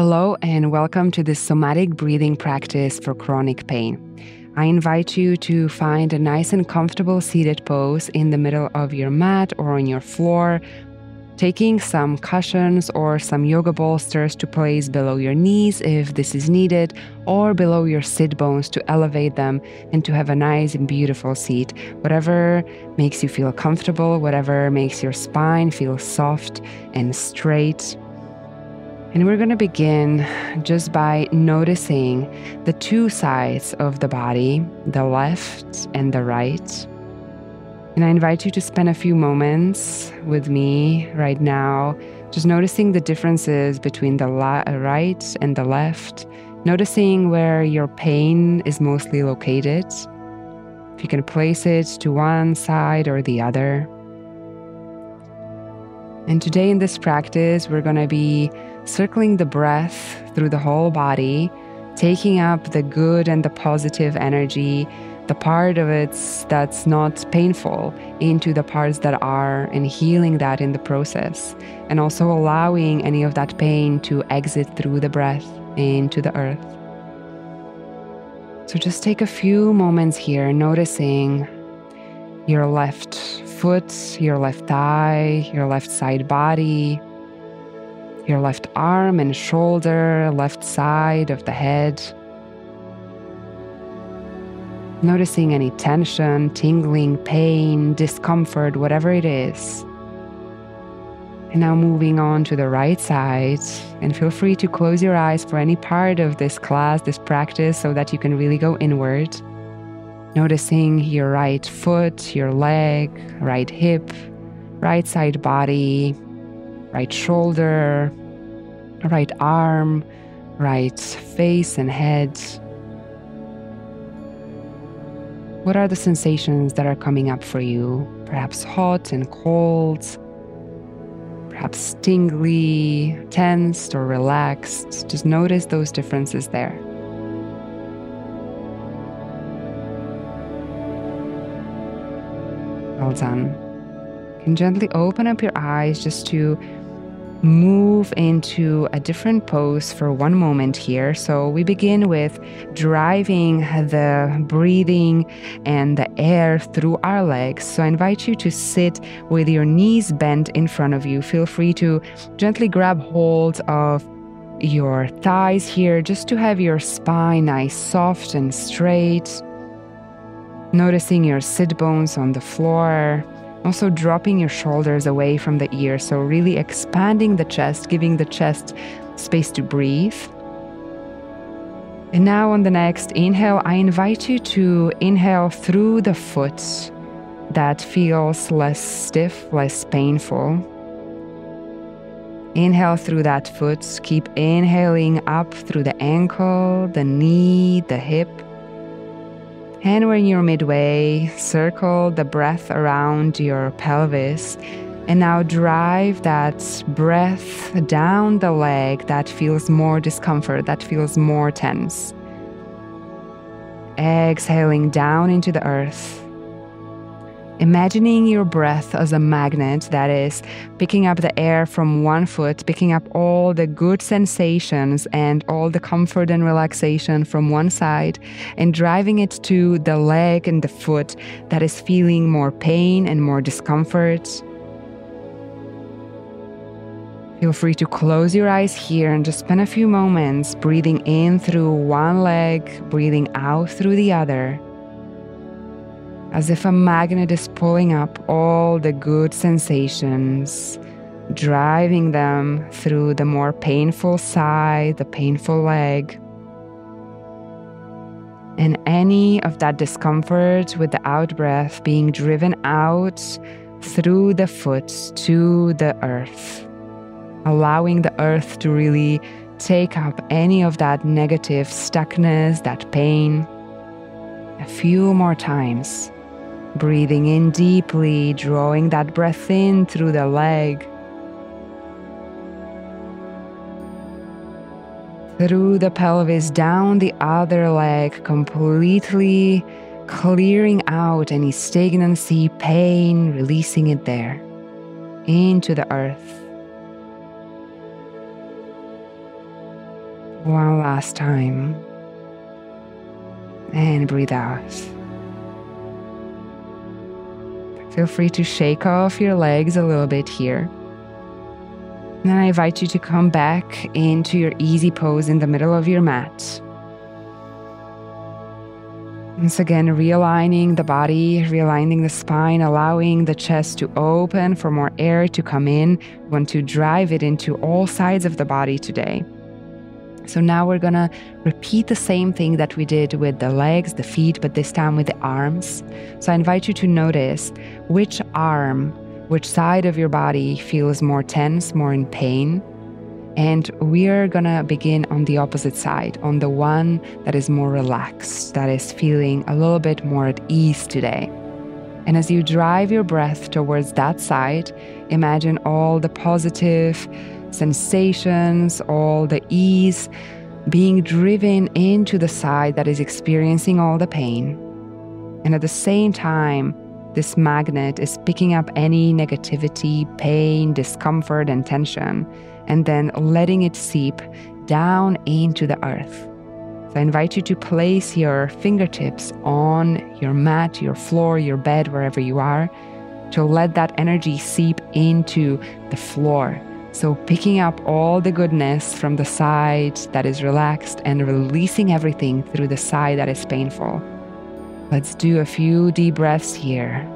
Hello and welcome to this somatic breathing practice for chronic pain. I invite you to find a nice and comfortable seated pose in the middle of your mat or on your floor, taking some cushions or some yoga bolsters to place below your knees if this is needed, or below your sit bones to elevate them and to have a nice and beautiful seat. Whatever makes you feel comfortable, whatever makes your spine feel soft and straight. And we're going to begin just by noticing the two sides of the body, the left and the right. And I invite you to spend a few moments with me right now, just noticing the differences between the right and the left, noticing where your pain is mostly located, if you can place it to one side or the other. And today in this practice, we're going to be circling the breath through the whole body, taking up the good and the positive energy, the part of it that's not painful, into the parts that are, and healing that in the process, and also allowing any of that pain to exit through the breath into the earth. So just take a few moments here, noticing your left foot, your left thigh, your left side body, your left arm and shoulder, left side of the head. Noticing any tension, tingling, pain, discomfort, whatever it is. And now moving on to the right side, and feel free to close your eyes for any part of this class, this practice, so that you can really go inward. Noticing your right foot, your leg, right hip, right side body, right shoulder, right arm, right face and head. What are the sensations that are coming up for you? Perhaps hot and cold, perhaps tingly, tensed or relaxed. Just notice those differences there. Well done. You can gently open up your eyes just to move into a different pose for one moment here. So we begin with driving the breathing and the air through our legs. So I invite you to sit with your knees bent in front of you. Feel free to gently grab hold of your thighs here, just to have your spine nice, soft and straight. Noticing your sit bones on the floor. Also dropping your shoulders away from the ears, so really expanding the chest, giving the chest space to breathe. And now on the next inhale, I invite you to inhale through the foot that feels less stiff, less painful. Inhale through that foot. Keep inhaling up through the ankle, the knee, the hip. And when you're midway, circle the breath around your pelvis. And now drive that breath down the leg that feels more discomfort, that feels more tense. Exhaling down into the earth. Imagining your breath as a magnet that is picking up the air from one foot, picking up all the good sensations and all the comfort and relaxation from one side, and driving it to the leg and the foot that is feeling more pain and more discomfort. Feel free to close your eyes here and just spend a few moments breathing in through one leg, breathing out through the other, as if a magnet is pulling up all the good sensations, driving them through the more painful side, the painful leg. And any of that discomfort with the out breath being driven out through the foot to the earth, allowing the earth to really take up any of that negative stuckness, that pain. A few more times. Breathing in deeply, drawing that breath in through the leg, through the pelvis, down the other leg, completely clearing out any stagnancy, pain, releasing it there, into the earth. One last time. And breathe out. Feel free to shake off your legs a little bit here. Then I invite you to come back into your easy pose in the middle of your mat. Once again, realigning the body, realigning the spine, allowing the chest to open for more air to come in. We want to drive it into all sides of the body today. So now we're gonna repeat the same thing that we did with the legs, the feet, but this time with the arms. So I invite you to notice which arm, which side of your body feels more tense, more in pain. And we're gonna begin on the opposite side, on the one that is more relaxed, that is feeling a little bit more at ease today. And as you drive your breath towards that side, imagine all the positive sensations, all the ease being driven into the side that is experiencing all the pain. And at the same time, this magnet is picking up any negativity, pain, discomfort, and tension, and then letting it seep down into the earth. So I invite you to place your fingertips on your mat, your floor, your bed, wherever you are, to let that energy seep into the floor. So picking up all the goodness from the side that is relaxed and releasing everything through the side that is painful. Let's do a few deep breaths here.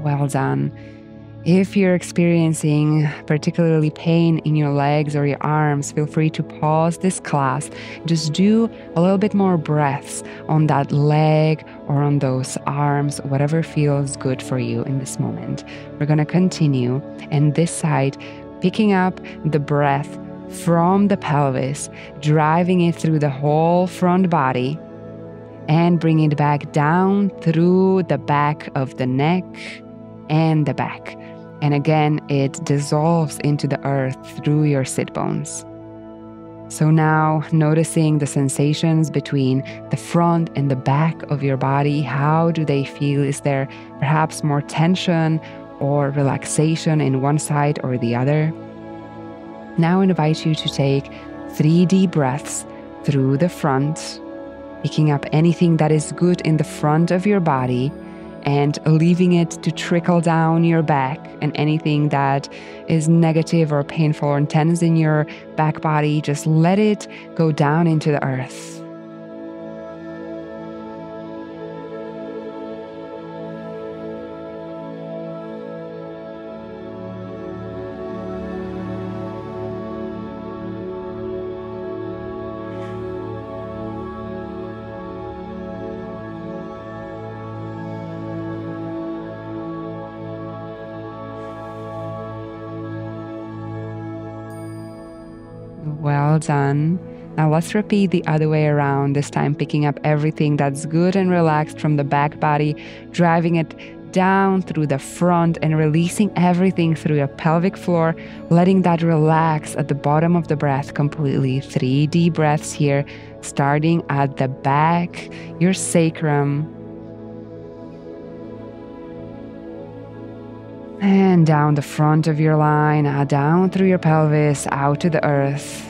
Well done. If you're experiencing particularly pain in your legs or your arms, feel free to pause this class. Just do a little bit more breaths on that leg or on those arms, whatever feels good for you in this moment. We're going to continue. And this side, picking up the breath from the pelvis, driving it through the whole front body, and bringing it back down through the back of the neck and the back. And again, it dissolves into the earth through your sit bones. So now noticing the sensations between the front and the back of your body, how do they feel? Is there perhaps more tension or relaxation in one side or the other? Now I invite you to take 3 deep breaths through the front, picking up anything that is good in the front of your body and leaving it to trickle down your back, and anything that is negative or painful or intense in your back body, just let it go down into the earth. Well done. Now let's repeat the other way around, this time picking up everything that's good and relaxed from the back body, driving it down through the front and releasing everything through your pelvic floor, letting that relax at the bottom of the breath completely. 3 deep breaths here, starting at the back, your sacrum, and down the front of your line, down through your pelvis, out to the earth.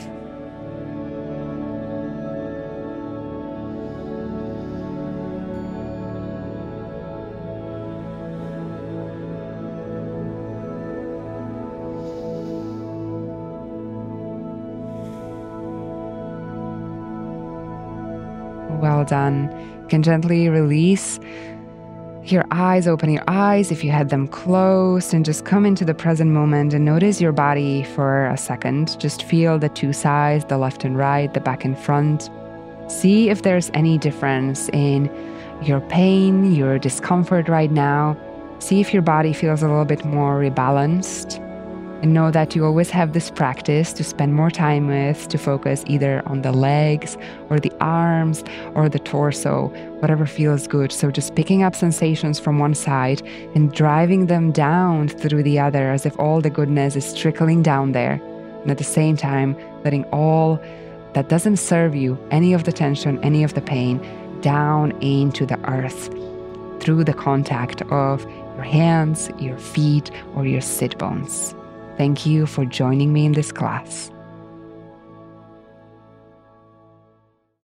Well done. You can gently release your eyes, open your eyes if you had them closed, and just come into the present moment and notice your body for a second. Just feel the 2 sides, the left and right, the back and front. See if there's any difference in your pain, your discomfort right now. See if your body feels a little bit more rebalanced. And know that you always have this practice to spend more time with, to focus either on the legs or the arms or the torso, whatever feels good. So just picking up sensations from one side and driving them down through the other as if all the goodness is trickling down there. And at the same time, letting all that doesn't serve you, any of the tension, any of the pain, down into the earth through the contact of your hands, your feet, or your sit bones. Thank you for joining me in this class.